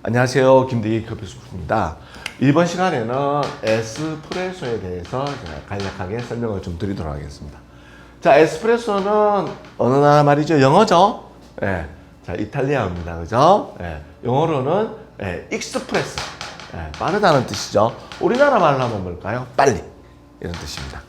안녕하세요. 김대기 커피스쿨입니다. 이번 시간에는 에스프레소에 대해서 간략하게 설명을 좀 드리도록 하겠습니다. 자, 에스프레소는 어느 나라 말이죠? 영어죠? 예. 자, 이탈리아입니다. 그죠? 예. 영어로는 익스프레소. 예. 빠르다는 뜻이죠. 우리나라 말로 하면 뭘까요? 빨리. 이런 뜻입니다.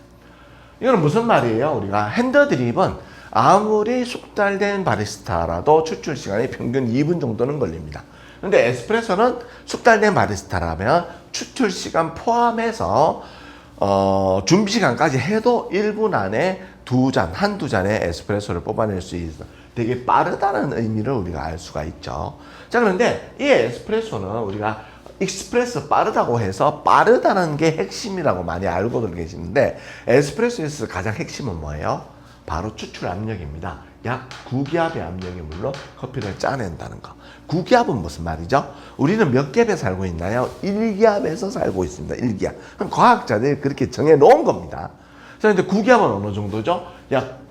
이거는 무슨 말이에요? 우리가 핸드드립은 아무리 숙달된 바리스타라도 추출 시간이 평균 2분 정도는 걸립니다. 근데 에스프레소는 숙달된 바리스타라면 추출 시간 포함해서 준비 시간까지 해도 1분 안에 한두 잔의 에스프레소를 뽑아낼 수 있어. 되게 빠르다는 의미를 우리가 알 수가 있죠. 자, 그런데 이 에스프레소는 우리가 익스프레소 빠르다고 해서 빠르다는 게 핵심이라고 많이 알고들 계시는데 에스프레소에서 가장 핵심은 뭐예요? 바로 추출 압력입니다. 약 9기압의 압력의 물로 커피를 짜낸다는 거. 9기압은 무슨 말이죠? 우리는 몇 기압에 살고 있나요? 1기압에서 살고 있습니다. 1기압. 그럼 과학자들이 그렇게 정해놓은 겁니다. 자, 근데 9기압은 어느 정도죠? 약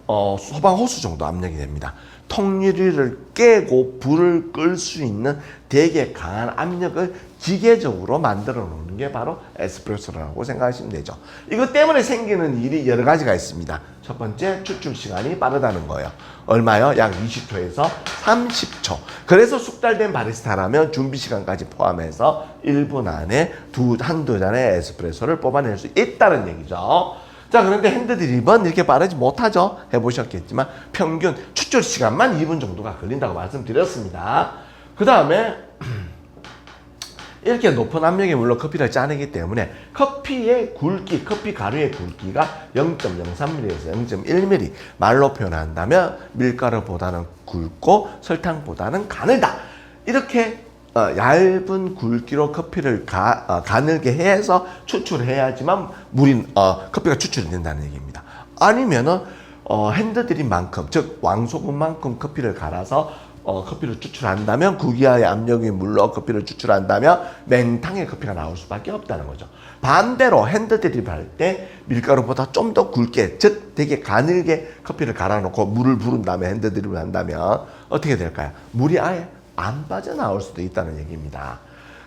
소방호수 정도 압력이 됩니다. 통유리를 깨고 불을 끌 수 있는 되게 강한 압력을 기계적으로 만들어 놓는 게 바로 에스프레소라고 생각하시면 되죠. 이것 때문에 생기는 일이 여러 가지가 있습니다. 첫 번째, 추출 시간이 빠르다는 거예요. 얼마요? 약 20초에서 30초. 그래서 숙달된 바리스타라면 준비 시간까지 포함해서 1분 안에 한두 잔의 에스프레소를 뽑아낼 수 있다는 얘기죠. 자, 그런데 핸드드립은 이렇게 빠르지 못하죠. 해보셨겠지만 평균 추출 시간만 2분 정도가 걸린다고 말씀드렸습니다. 그 다음에 이렇게 높은 압력의 물로 커피를 짜내기 때문에 커피의 굵기, 커피 가루의 굵기가 0.03mm에서 0.1mm, 말로 표현한다면 밀가루보다는 굵고 설탕보다는 가늘다. 이렇게 얇은 굵기로 커피를 가늘게 해서 추출해야지만 커피가 추출이 된다는 얘기입니다. 아니면은 핸드드립만큼, 즉 왕소금만큼 커피를 갈아서 커피를 추출한다면 9기압의 압력의 물로 커피를 추출한다면 맹탕의 커피가 나올 수밖에 없다는 거죠. 반대로 핸드드립을 할 때 밀가루보다 좀 더 굵게, 즉 되게 가늘게 커피를 갈아놓고 물을 부른 다음에 핸드드립을 한다면 어떻게 될까요? 물이 아예 안 빠져나올 수도 있다는 얘기입니다.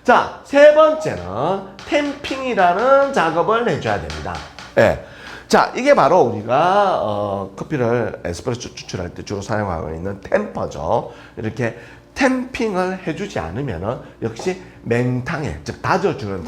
자, 세 번째는 템핑이라는 작업을 해줘야 됩니다. 예. 자, 이게 바로 우리가 커피를 에스프레소 추출할 때 주로 사용하고 있는 템퍼죠. 이렇게 템핑을 해주지 않으면은 역시 맹탕에, 즉 다져주는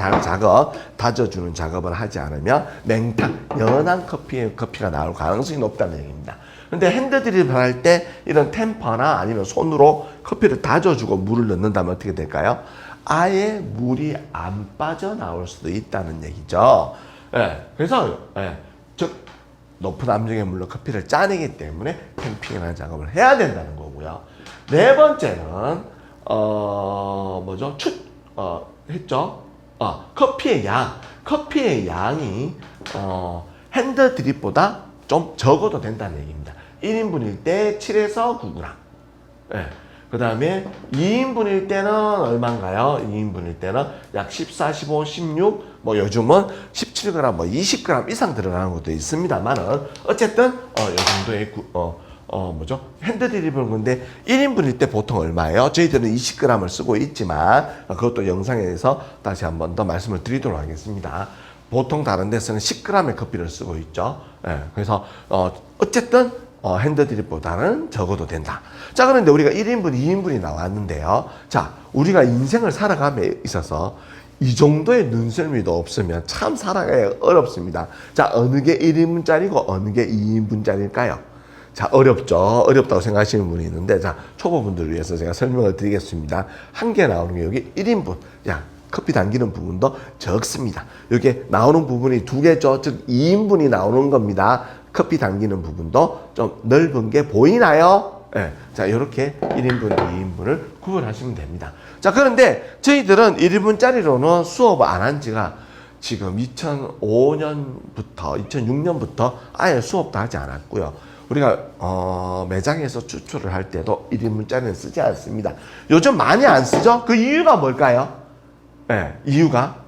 작업을 하지 않으면 맹탕, 연한 커피가 나올 가능성이 높다는 얘기입니다. 근데 핸드드립을 할 때 이런 템퍼나 아니면 손으로 커피를 다져주고 물을 넣는다면 어떻게 될까요? 아예 물이 안 빠져나올 수도 있다는 얘기죠. 예, 그래서 즉 높은 압력의 물로 커피를 짜내기 때문에 템핑이라는 작업을 해야 된다는 거고요. 네 번째는 뭐죠? 했죠? 커피의 양이 핸드드립보다 좀 적어도 된다는 얘기입니다. 1인분일 때 7에서 9g. 예. 그 다음에 2인분일 때는 얼마인가요? 2인분일 때는 약 14, 15, 16, 뭐 요즘은 17g, 뭐 20g 이상 들어가는 것도 있습니다만은 어쨌든 이 정도의 핸드드립은 근데 1인분일 때 보통 얼마예요? 저희들은 20g을 쓰고 있지만 그것도 영상에서 다시 한 번 더 말씀을 드리도록 하겠습니다. 보통 다른 데서는 10g의 커피를 쓰고 있죠. 예, 그래서 어쨌든 핸드드립보다는 적어도 된다. 자, 그런데 우리가 1인분, 2인분이 나왔는데요. 자, 우리가 인생을 살아감에 있어서 이 정도의 눈썰미도 없으면 참 살아가기 어렵습니다. 자, 어느 게 1인분짜리고 어느 게 2인분짜리일까요? 자, 어렵죠. 어렵다고 생각하시는 분이 있는데, 자, 초보분들을 위해서 제가 설명을 드리겠습니다. 한 개 나오는 게 여기 1인분. 야, 커피 담기는 부분도 적습니다. 여기 나오는 부분이 두 개죠. 즉 2인분이 나오는 겁니다. 커피 담기는 부분도 좀 넓은 게 보이나요? 네. 자, 이렇게 1인분, 2인분을 구분하시면 됩니다. 자, 그런데 저희들은 1인분짜리로는 수업 안 한 지가 지금 2005년부터, 2006년부터 아예 수업도 하지 않았고요. 우리가 매장에서 추출을 할 때도 1인분짜리는 쓰지 않습니다. 요즘 많이 안 쓰죠? 그 이유가 뭘까요? 네, 이유가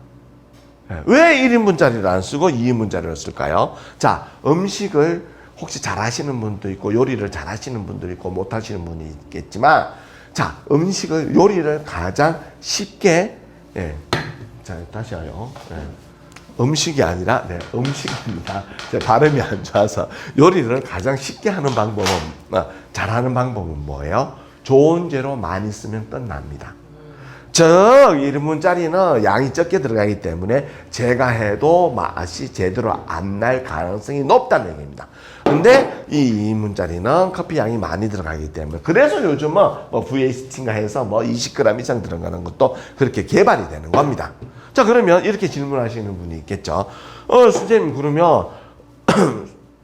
왜 1인분짜리를 안 쓰고 2인분짜리를 쓸까요? 자, 음식을 혹시 잘 하시는 분도 있고 요리를 잘 하시는 분도 있고 못 하시는 분이 있겠지만 자, 음식을, 요리를 가장 쉽게, 예. 자, 다시 와요. 예. 음식이 아니라, 네, 음식입니다. 제 발음이 안 좋아서. 요리를 가장 쉽게 하는 방법은, 잘하는 방법은 뭐예요? 좋은 재료 많이 쓰면 끝납니다. 즉 1인분짜리는 양이 적게 들어가기 때문에 제가 해도 맛이 제대로 안 날 가능성이 높다는 얘기입니다. 근데 이 2인분짜리는 커피 양이 많이 들어가기 때문에 그래서 요즘은 뭐 VACT인가 해서 뭐 20g 이상 들어가는 것도 그렇게 개발이 되는 겁니다. 자, 그러면 이렇게 질문하시는 분이 있겠죠. 선생님, 그러면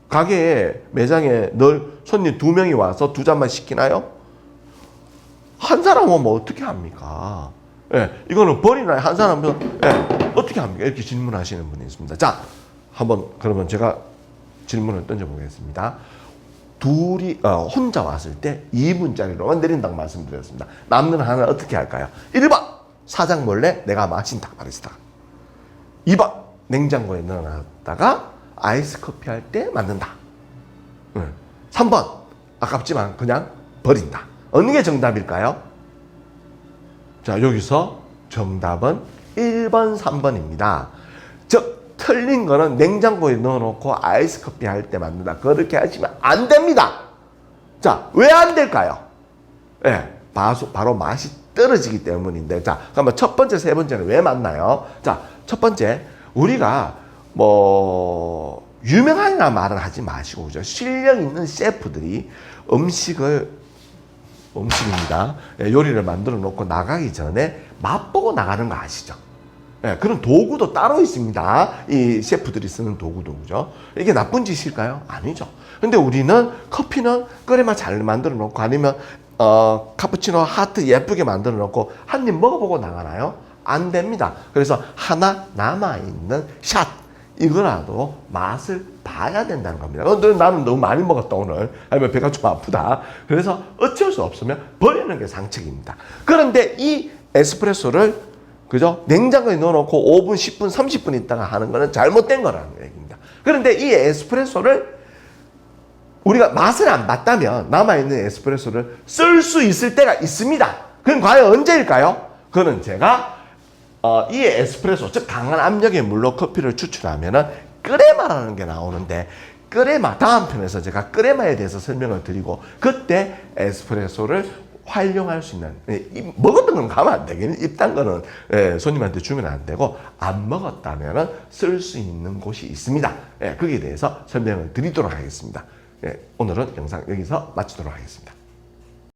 가게에 매장에 늘 손님 2명이 와서 2잔만 시키나요? 한 사람 오면 어떻게 합니까? 예, 이거는 버리나요? 한 사람은, 예, 어떻게 합니까? 이렇게 질문하시는 분이 있습니다. 자, 한번, 그러면 제가 질문을 던져보겠습니다. 둘이, 혼자 왔을 때 2분짜리로만 내린다고 말씀드렸습니다. 남는 하나는 어떻게 할까요? 1번, 사장 몰래 내가 마신다, 바리스타. 2번, 냉장고에 넣어놨다가 아이스 커피 할 때 만든다. 3번, 아깝지만 그냥 버린다. 어느 게 정답일까요? 자, 여기서 정답은 1번, 3번입니다. 즉, 틀린 거는 냉장고에 넣어놓고 아이스 커피 할 때 만든다. 그렇게 하시면 안 됩니다. 자, 왜 안 될까요? 예, 바로 맛이 떨어지기 때문인데. 자, 그러면 첫 번째, 세 번째는 왜 맞나요? 자, 첫 번째, 우리가 유명하냐 말을 하지 마시고, 그죠? 실력 있는 셰프들이 음식입니다. 요리를 만들어 놓고 나가기 전에 맛보고 나가는 거 아시죠? 예, 그런 도구도 따로 있습니다. 이 셰프들이 쓰는 도구도, 그죠? 이게 나쁜 짓일까요? 아니죠. 근데 우리는 커피는 끓여만 잘 만들어 놓고 아니면 카푸치노 하트 예쁘게 만들어 놓고 한 입 먹어보고 나가나요? 안 됩니다. 그래서 하나 남아있는 샷, 이거라도 맛을 봐야 된다는 겁니다. 나는 너무 많이 먹었다 오늘, 아니면 배가 좀 아프다. 그래서 어쩔 수 없으면 버리는 게 상책입니다. 그런데 이 에스프레소를, 그죠? 냉장고에 넣어놓고 5분, 10분, 30분 있다가 하는 거는 잘못된 거라는 얘기입니다. 그런데 이 에스프레소를 우리가 맛을 안 봤다면 남아있는 에스프레소를 쓸 수 있을 때가 있습니다. 그건 과연 언제일까요? 그거는 제가 이 에스프레소, 즉 강한 압력의 물로 커피를 추출하면은 끄레마라는 게 나오는데, 끄레마, 다음 편에서 제가 끄레마에 대해서 설명을 드리고 그때 에스프레소를 활용할 수 있는, 먹었던 건 가면 안 되겠네. 입단 거는 손님한테 주면 안 되고, 안 먹었다면은 쓸 수 있는 곳이 있습니다. 거기에 대해서 설명을 드리도록 하겠습니다. 오늘은 영상 여기서 마치도록 하겠습니다.